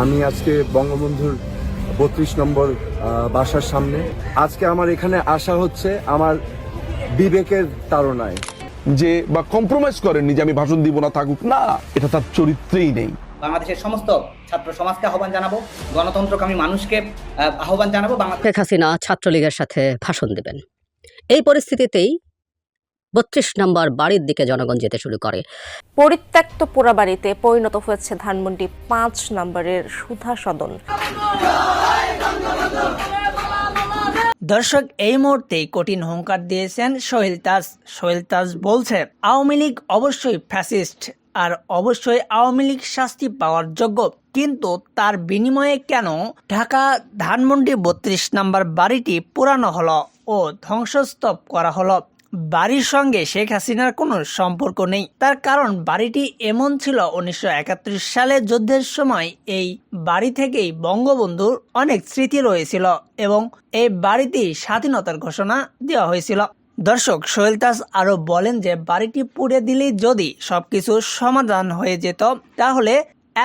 আমি আজকে বঙ্গবন্ধুর ৩২ নম্বর বাসার সামনে। আজকে আমার এখানে আসা হচ্ছে আমার বিবেকের তাড়নায়। যে বা কম্প্রোমাইজ করেননি যে আমি ভাষণ দিব না, থাকুক না, এটা তার চরিত্রেই নেই। বাংলাদেশের সমস্ত ছাত্র সমাজকে আহ্বান জানাবো, গণতন্ত্রকামী মানুষকে আহ্বান জানাবো। শেখ হাসিনা ছাত্রলীগের সাথে ভাষণ দেবেন, এই পরিস্থিতিতেই ৩২ নম্বর বাড়ির দিকে জনগণ যেতে শুরু করে। পরিত্যক্ত পোড়াবাড়িতে পরিণত হয়েছে ধানমন্ডি ৫ নম্বরের সুধা সদন। দর্শক, এই মুহূর্তেই কঠিন হুঙ্কার দিয়েছেন সোহেল তাজ। সোহেল তাজ বলছে, আওয়ামী লীগ অবশ্যই ফ্যাসিস্ট, আর অবশ্যই আওয়ামী লীগ শাস্তি পাওয়ার যোগ্য, কিন্তু তার বিনিময়ে কেন ঢাকা ধানমন্ডি ৩২ নম্বর বাড়িটি পোড়ানো হলো ও ধ্বংসস্তূপ করা হলো? বাড়ির সঙ্গে শেখ হাসিনার কোনো সম্পর্ক নেই। তার কারণ বাড়িটি এমন ছিল, 1971 সালে যুদ্ধের সময় এই বাড়ি থেকেই বঙ্গবন্ধুর অনেক স্মৃতি রয়েছিল এবং এই বাড়িতেই স্বাধীনতার ঘোষণা দেওয়া হয়েছিল। দর্শক, সোহেল তাজ আরো বলেন যে বাড়িটি পুড়ে দিলেই যদি সবকিছু সমাধান হয়ে যেত তাহলে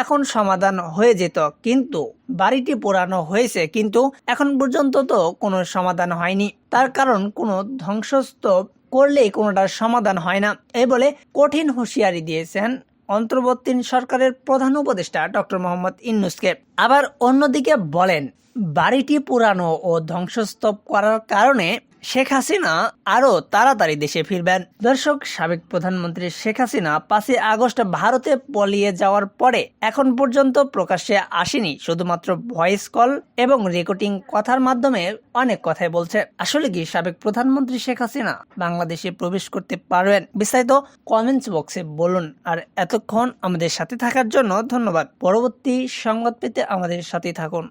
এখন সমাধান হয়ে যেত, কিন্তু বাড়িটি পোড়ানো হয়েছে, কিন্তু এখন পর্যন্ত তো কোনো সমাধান হয়নি। তার কারণ কোনো ধ্বংসস্তূপ করলেই কোনোটার সমাধান হয় না, এই বলে কঠিন হুঁশিয়ারি দিয়েছেন অন্তর্বর্তী সরকারের প্রধান উপদেষ্টা ডক্টর মোহাম্মদ ইউনূসকে। আবার অন্যদিকে বলেন, বাড়িটি পুরানো ও ধ্বংসস্তূপ করার কারণে শেখ হাসিনা আরো তাড়াতাড়ি দেশে ফিরবেন। দর্শক, সাবেক প্রধানমন্ত্রী শেখ হাসিনা 5 আগস্ট ভারতে পলিয়ে যাওয়ার পরে এখন পর্যন্ত প্রকাশ্যে আসেনি, শুধুমাত্র ভয়েস কল এবং রেকর্ডিং কথার মাধ্যমে অনেক কথাই বলছে। আসলে কি সাবেক প্রধানমন্ত্রী শেখ হাসিনা বাংলাদেশে প্রবেশ করতে পারবেন? বিস্তারিত কমেন্টস বক্সে বলুন। আর এতক্ষণ আমাদের সাথে থাকার জন্য ধন্যবাদ। পরবর্তী সংবাদ পেতে আমাদের সাথে থাকুন।